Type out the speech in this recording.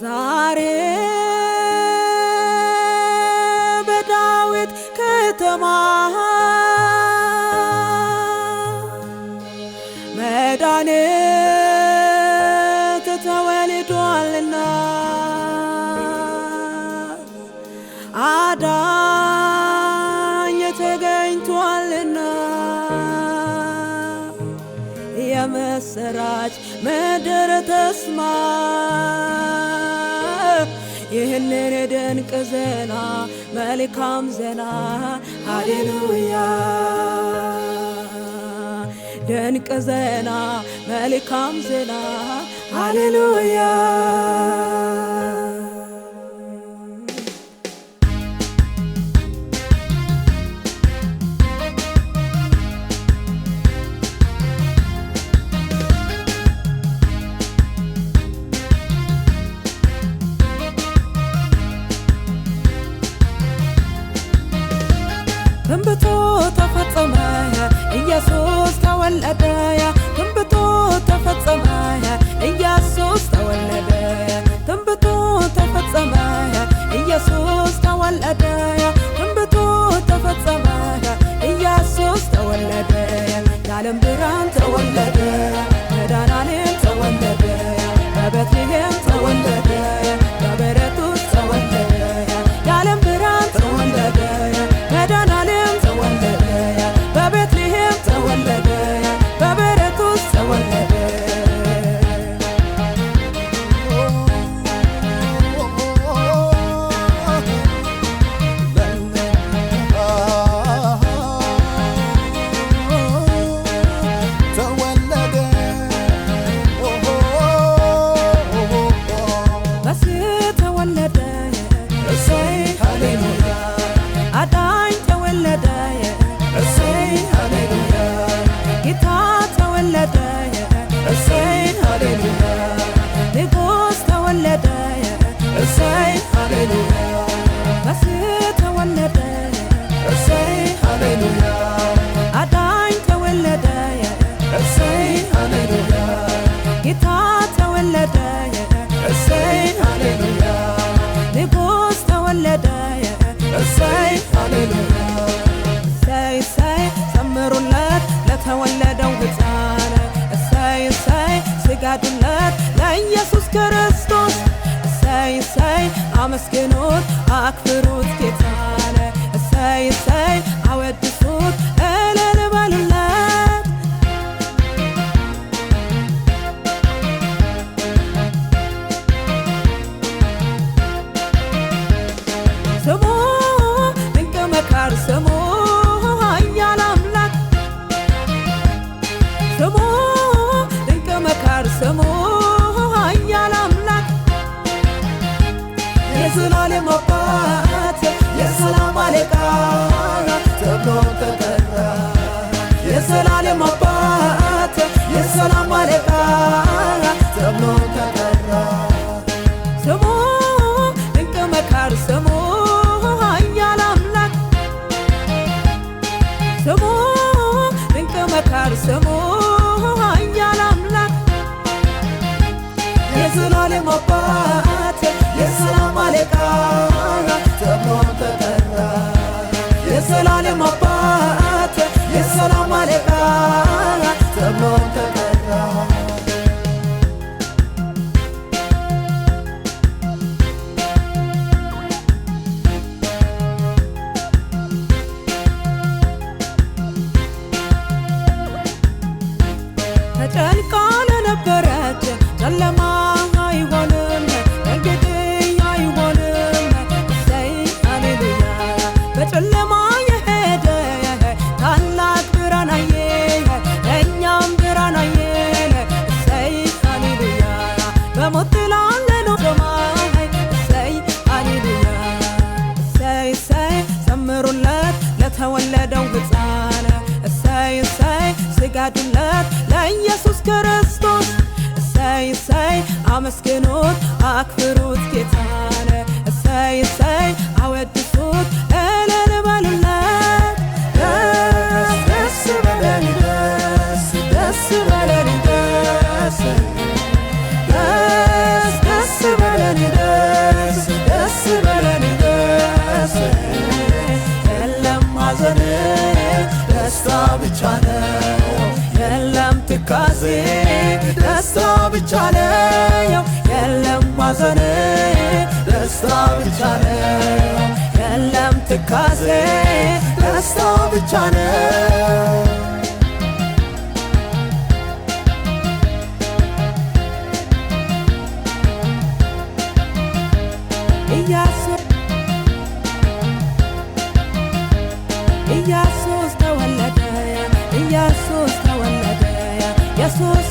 ዛሬ በዳዊት ከተማ መድኃኒት ተወልዷልና አዳኝ ተገኝቷልና የምስራች ምድር ተስማ ይህንን ድንቅ ዜና መልካም ዜና ሃሌሉያ ድንቅ ዜና መልካም ዜና ሃሌሉያ ትንቢቱ ተፈጸመ ኢየሱስ ተወለደ ትንቢቱ ተፈጸመ ኢየሱስ ተወለደ ትንቢቱ ተፈጸመ ኢየሱስ ተወለደ ትንቢቱ ተፈጸመ ኢየሱስ ተወለደ የዓለም ብርሃን ተወለደ መድኃኒዓለም ተወለደ በቤተልሔም ተወለደ በበረት ውስጥ ተወለደ የዓለም ብርሃን ተወለደ መድኃኒዓለም ተወለደ በቤተልሔም ተወለደ በበረት ውስጥ ተወለደ ስገዱለት ለኢየሱስ ክርስቶስ እሰይ እሰይ አመስግኑት አክብሩት ጌታን እሰይ እሰይ አወድሱት እልል በሉለት ስሙ ድንቅ መካር ስሙ ኃያል አምላክ ስሙ ስሙ ኃያል አምላክ የዘላለም አባት የሰላም አለቃ ተብሎ ተጠራ የዘላለም አባት የሰላም አለቃ ተብሎ ተጠራ ስሙ ድንቅ መካር ስሙ ኃያል አምላክ ስሙ ድንቅ መካር ስሙ የዘላለም አባት የሰላም አለቃ ተብሎ ተጠራ የዘላለም አባት የሰላም አለቃ ተብሎ ተጠራ ተጨንቃ ለነበረች ጨለማ አይሆንም እንግዲህ አይሆንም እሰይ ሃሌሉያ በጨለማ የሄደ ታላቅ ብርሃን አየ እኛም ብርሃን አየን እሰይ ሃሌሉያ በሞት ጥላ ላለነው ሰማይ እሰይ ሃሌሉያ እሰይ እሰይ ዘምሩለት ለተወለደው ሕፃን እሰይ እሰይ ስገዱለት ለኢየሱስ ክርስቶስ እሰይ እሰይ አመስግኑት አክብሩት ጌታን እሰይ እሰይ አወድሱት እልል በሉለት ደስ በለን ደስ ደስ በለን ደስ ደስ ደስ በለን ደስታ ብቻ ነው የለም ሐዘን ደስታ ብቻ ነው የለም ትካዜ ደስታ ብቻ ነው ኢየሱስ ተወለደ ኢየሱስ ተወለደ ኢየሱስ